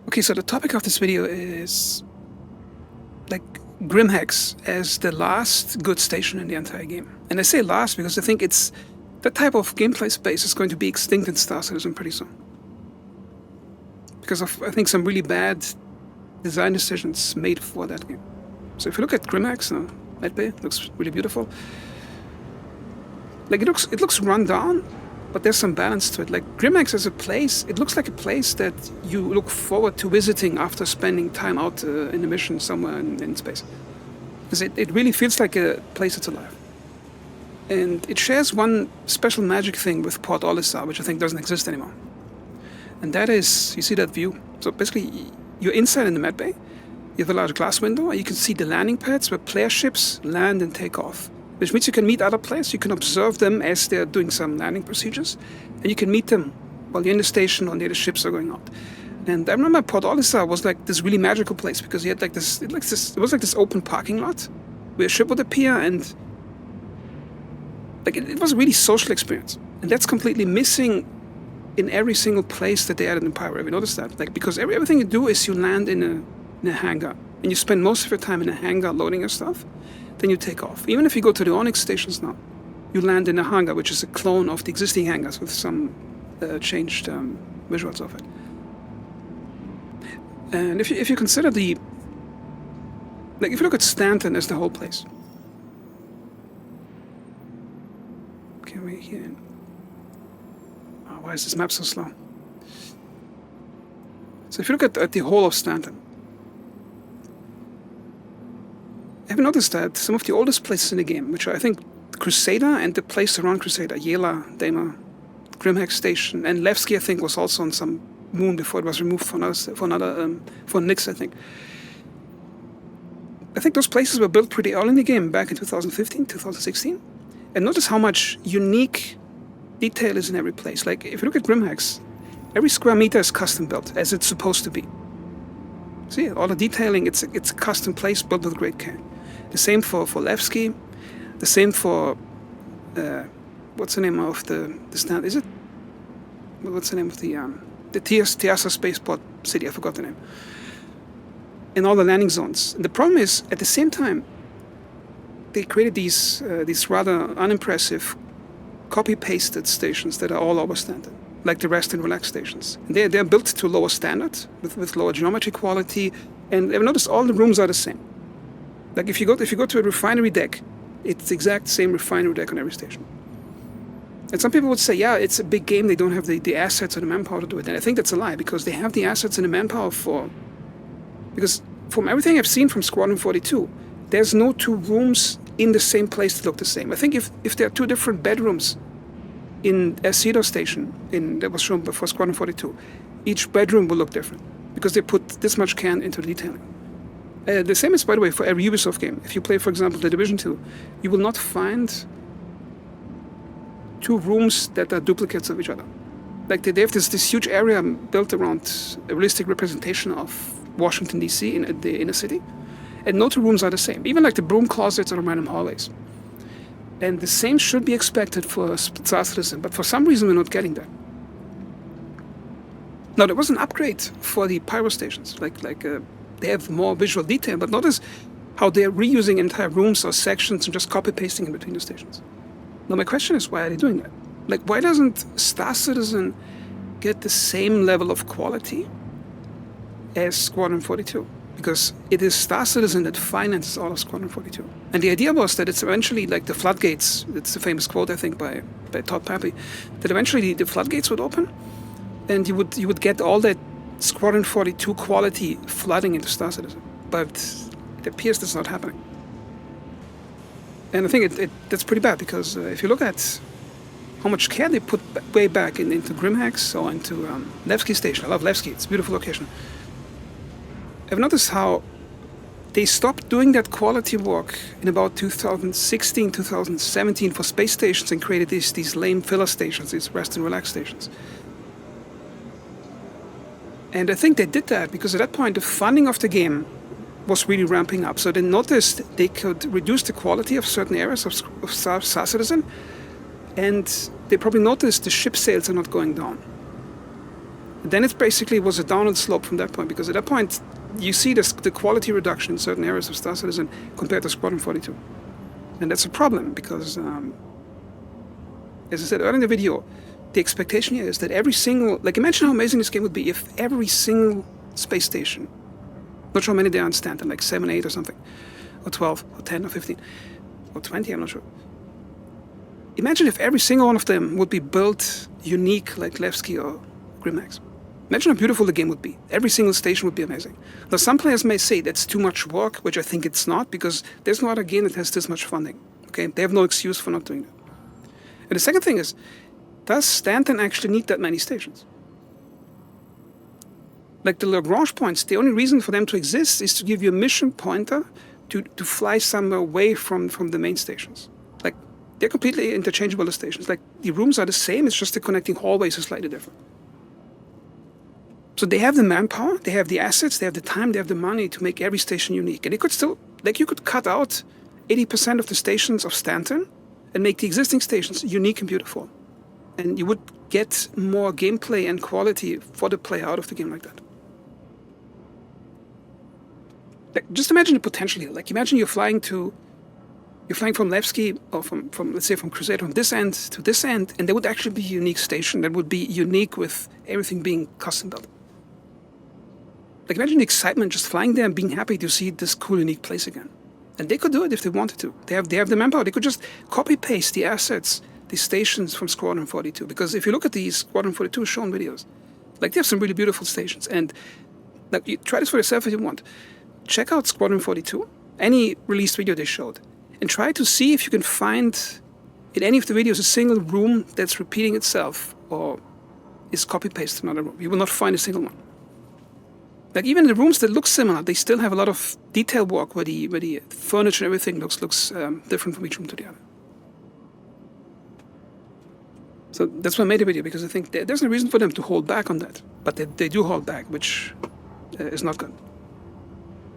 Okay, so the topic of this video is like Grimhex as the last good station in the entire game. And I say last because I think it's that type of gameplay space is going to be extinct in Star Citizen pretty soon. Because of, I think, some really bad design decisions made for that game. So if you look at Grimhex, Medbay, it looks really beautiful. Like it looks run down, but there's some balance to it. Like Grimhex as a place, it looks like a place that you look forward to visiting after spending time out in a mission somewhere in space. Because it really feels like a place that's alive. And it shares one special magic thing with Port Olisar, which I think doesn't exist anymore. And that is, you see that view? So basically, you're inside in the medbay, you have a large glass window, and you can see the landing pads where player ships land and take off. Which means you can meet other players, you can observe them as they're doing some landing procedures, and you can meet them while you're in the station or the ships are going out. And I remember Port Olisar was like this really magical place because you had like this, it was like this open parking lot where a ship would appear, and like it was a really social experience. And that's completely missing in every single place that they added in Pyro. Have you noticed that? Like, because everything you do is you land in a hangar, and you spend most of your time in a hangar loading your stuff. Then you take off. Even if you go to the Onyx stations now, you land in a hangar, which is a clone of the existing hangars with some changed visuals of it. And if you consider if you look at Stanton as the whole place. Okay, we're here. Oh, why is this map so slow? So if you look at the whole of Stanton, have you noticed that some of the oldest places in the game, which are, I think, Crusader and the place around Crusader, Yela, Dama, Grimhex Station, and Levski, I think, was also on some moon before it was removed for Nix, I think. I think those places were built pretty early in the game, back in 2015, 2016. And notice how much unique detail is in every place. Like, if you look at Grimhex, every square meter is custom built, as it's supposed to be. See, all the detailing, it's a custom place built with great care. The same for Levski, the same for, what's the name of the stand, is it? What's the name of the Tiasa spaceport city, I forgot the name. And all the landing zones. And the problem is, at the same time, they created these rather unimpressive copy-pasted stations that are all over standard, like the rest and relax stations. And they're built to lower standard, with lower geometry quality, and I've noticed all the rooms are the same. Like if you go to a refinery deck, it's the exact same refinery deck on every station. And some people would say, yeah, it's a big game, they don't have the assets or the manpower to do it. And I think that's a lie, because they have the assets and the manpower because from everything I've seen from Squadron 42, there's no two rooms in the same place that look the same. I think if there are two different bedrooms in Aceto station that was shown before Squadron 42, each bedroom will look different because they put this much care into the detailing. The same is, by the way, for every Ubisoft game. If you play, for example, The Division 2, you will not find two rooms that are duplicates of each other. Like they have this huge area built around a realistic representation of Washington, D.C. in the inner city, and no two rooms are the same. Even like the broom closets or the random hallways. And the same should be expected for Star Citizen, but for some reason we're not getting that. Now there was an upgrade for the pyro stations, they have more visual detail, but notice how they're reusing entire rooms or sections and just copy-pasting in between the stations. Now my question is, why are they doing that? Like, why doesn't Star Citizen get the same level of quality as Squadron 42? Because it is Star Citizen that finances all of Squadron 42. And the idea was that it's eventually like the floodgates, it's a famous quote, I think, by Todd Pappy, that eventually the floodgates would open and you would get all that Squadron 42 quality flooding into Star Citizen. But it appears that's not happening. And I think that's pretty bad, because if you look at how much care they put way back into Grimhex or into Levski Station. I love Levski, it's a beautiful location. I've noticed how they stopped doing that quality work in about 2016, 2017 for space stations and created these lame filler stations, these rest and relax stations. And I think they did that because at that point the funding of the game was really ramping up. So they noticed they could reduce the quality of certain areas of Star Citizen, and they probably noticed the ship sales are not going down. Then it basically was a downward slope from that point, because at that point you see the quality reduction in certain areas of Star Citizen compared to Squadron 42. And that's a problem because, as I said earlier in the video, the expectation here is that every single, like imagine how amazing this game would be if every single space station, not sure how many there are on Stanton, like 7, 8 or something, or 12, or 10, or 15, or 20, I'm not sure. Imagine if every single one of them would be built unique like Levski or Grimhex. Imagine how beautiful the game would be. Every single station would be amazing. Now, some players may say that's too much work, which I think it's not, because there's no other game that has this much funding. Okay, they have no excuse for not doing that. And the second thing is, does Stanton actually need that many stations? Like the Lagrange points, the only reason for them to exist is to give you a mission pointer to fly somewhere away from the main stations. Like, they're completely interchangeable as stations. Like, the rooms are the same, it's just the connecting hallways are slightly different. So they have the manpower, they have the assets, they have the time, they have the money to make every station unique. And they could still, like, you could cut out 80% of the stations of Stanton and make the existing stations unique and beautiful. And you would get more gameplay and quality for the player out of the game like that. Like, just imagine the potential here. Like, imagine you're flying from Levski, or from let's say from Crusader, from this end to this end, and there would actually be a unique station that would be unique with everything being custom built. Like, imagine the excitement just flying there and being happy to see this cool, unique place again. And they could do it if they wanted to. They have the manpower. They could just copy-paste the assets, the stations from Squadron 42. Because if you look at these Squadron 42 shown videos, like, they have some really beautiful stations. And like, you try this for yourself if you want. Check out Squadron 42, any released video they showed, and try to see if you can find in any of the videos a single room that's repeating itself or is copy-pasted to another room. You will not find a single one. Like, even the rooms that look similar, they still have a lot of detail work where the furniture and everything looks different from each room to the other. So that's why I made the video, because I think there's no reason for them to hold back on that. But they do hold back, which is not good.